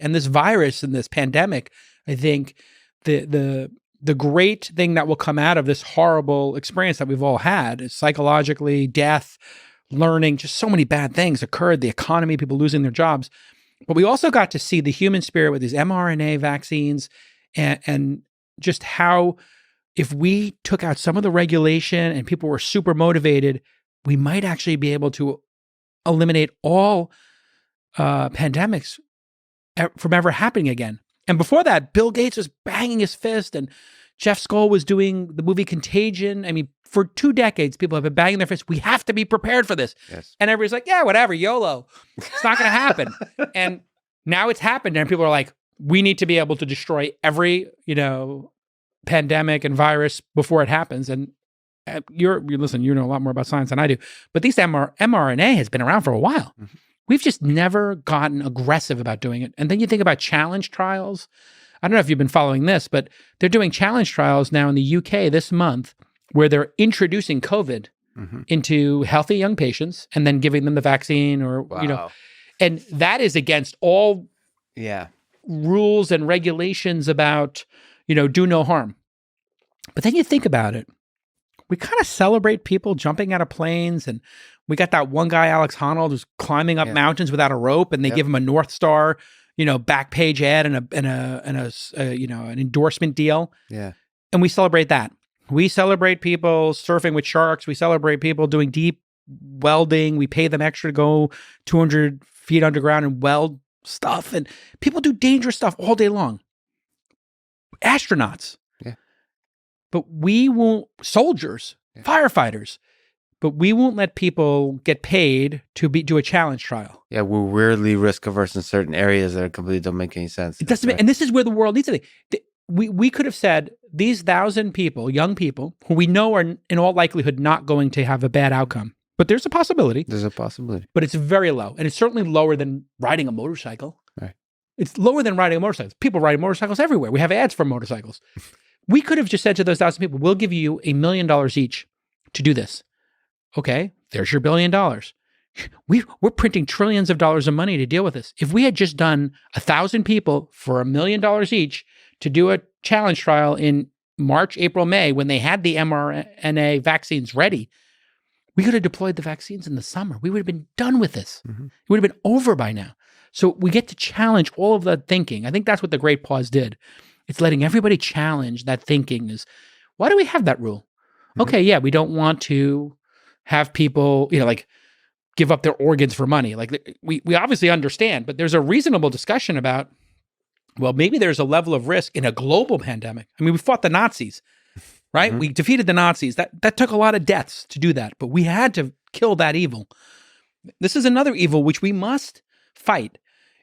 And this virus and this pandemic, I think the great thing that will come out of this horrible experience that we've all had is psychologically, death, learning, just so many bad things occurred, the economy, people losing their jobs. But we also got to see the human spirit with these mRNA vaccines and just how if we took out some of the regulation and people were super motivated, we might actually be able to eliminate all pandemics from ever happening again. And before that, Bill Gates was banging his fist and Jeff Skoll was doing the movie Contagion. I mean, for 2 decades, people have been banging their fists. We have to be prepared for this. Yes. And everybody's like, yeah, whatever, YOLO. It's not going to happen. And now it's happened. And people are like, we need to be able to destroy every, pandemic and virus before it happens. And listen, you know a lot more about science than I do. But these mRNA has been around for a while. Mm-hmm. We've just never gotten aggressive about doing it. And then you think about challenge trials. I don't know if you've been following this, but they're doing challenge trials now in the UK this month where they're introducing COVID into healthy young patients and then giving them the vaccine or, and that is against all rules and regulations about, do no harm. But then you think about it, we kind of celebrate people jumping out of planes, and we got that one guy, Alex Honnold, who's climbing up mountains without a rope, and they give him a North Star, back page ad and an endorsement deal. Yeah. And we celebrate that. We celebrate people surfing with sharks. We celebrate people doing deep welding. We pay them extra to go 200 feet underground and weld stuff. And people do dangerous stuff all day long. Astronauts. Yeah. But we won't, soldiers, firefighters, but we won't let people get paid to do a challenge trial. Yeah, we're weirdly risk averse in certain areas that completely don't make any sense. It doesn't, and this is where the world needs to be. We could have said these 1,000 people, young people, who we know are in all likelihood not going to have a bad outcome. But there's a possibility. There's a possibility. But it's very low. And it's certainly lower than riding a motorcycle. Right. It's lower than riding a motorcycle. People ride motorcycles everywhere. We have ads for motorcycles. We could have just said to those 1,000 people, we'll give you $1 million each to do this. Okay, there's your $1 billion. We're printing trillions of dollars of money to deal with this. If we had just done 1,000 people for $1 million each to do a challenge trial in March, April, May, when they had the mRNA vaccines ready, we could have deployed the vaccines in the summer. We would have been done with this. Mm-hmm. It would have been over by now. So we get to challenge all of that thinking. I think that's what the Great Pause did. It's letting everybody challenge that thinking is, why do we have that rule? Mm-hmm. Okay, yeah, we don't want to have people, give up their organs for money. Like we obviously understand, but there's a reasonable discussion about, well, maybe there's a level of risk in a global pandemic. I mean, we fought the Nazis, right? Mm-hmm. We defeated the Nazis. That took a lot of deaths to do that, but we had to kill that evil. This is another evil which we must fight.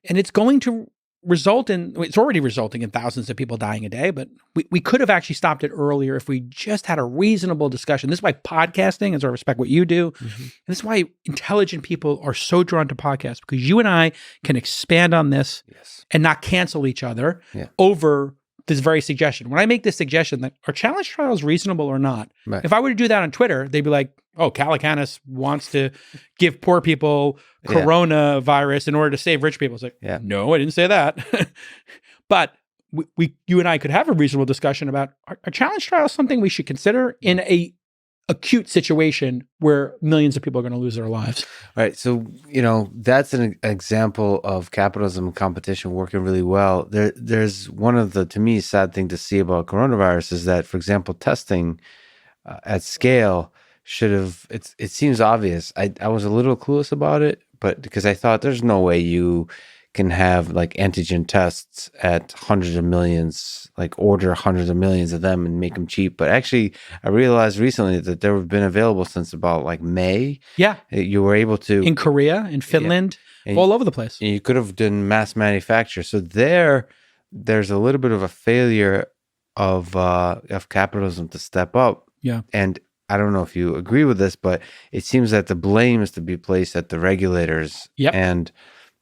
And it's going to it's already resulting in thousands of people dying a day, but we could have actually stopped it earlier if we just had a reasonable discussion. This is why podcasting, as I respect what you do, and this is why intelligent people are so drawn to podcasts, because you and I can expand on this and not cancel each other over this very suggestion. When I make this suggestion that are challenge trials reasonable or not, if I were to do that on Twitter, they'd be like, oh, Calacanis wants to give poor people coronavirus in order to save rich people. It's like, no, I didn't say that. But you and I could have a reasonable discussion about, are challenge trials something we should consider in a acute situation where millions of people are going to lose their lives? All right. So, that's an example of capitalism and competition working really well. There's one of the, to me, sad thing to see about coronavirus is that, for example, testing at scale should have, it seems obvious. I was a little clueless about it, but because I thought there's no way you can have like antigen tests at hundreds of millions, like order hundreds of millions of them and make them cheap. But actually, I realized recently that they have been available since about like May. Yeah. You were able to. In Korea, in Finland, all over the place. And you could have done mass manufacture. So there's a little bit of a failure of capitalism to step up. Yeah. And I don't know if you agree with this, but it seems that the blame is to be placed at the regulators and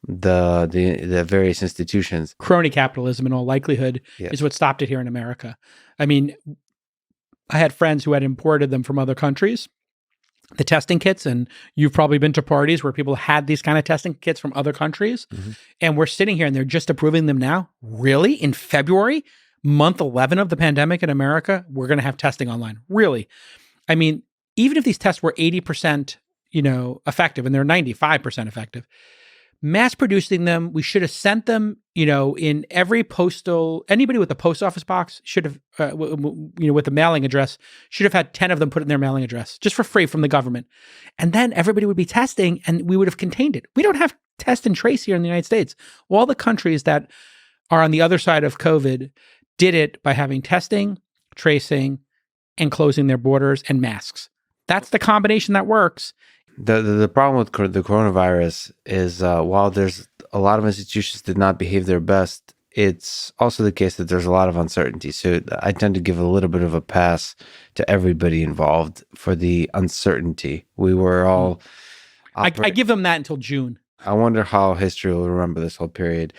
the various institutions. Crony capitalism, in all likelihood, is what stopped it here in America. I mean, I had friends who had imported them from other countries, the testing kits, and you've probably been to parties where people had these kind of testing kits from other countries, and we're sitting here and they're just approving them now. Really? In February, month 11 of the pandemic in America, we're going to have testing online. Really? I mean, even if these tests were 80%, effective, and they're 95% effective, mass producing them, we should have sent them, in every anybody with a post office box should have, with a mailing address, should have had 10 of them put in their mailing address just for free from the government. And then everybody would be testing and we would have contained it. We don't have test and trace here in the United States. All the countries that are on the other side of COVID did it by having testing, tracing, and closing their borders and masks. That's the combination that works. The problem with the coronavirus is while there's a lot of institutions did not behave their best, it's also the case that there's a lot of uncertainty. So I tend to give a little bit of a pass to everybody involved for the uncertainty. We were all... I give them that until June. I wonder how history will remember this whole period.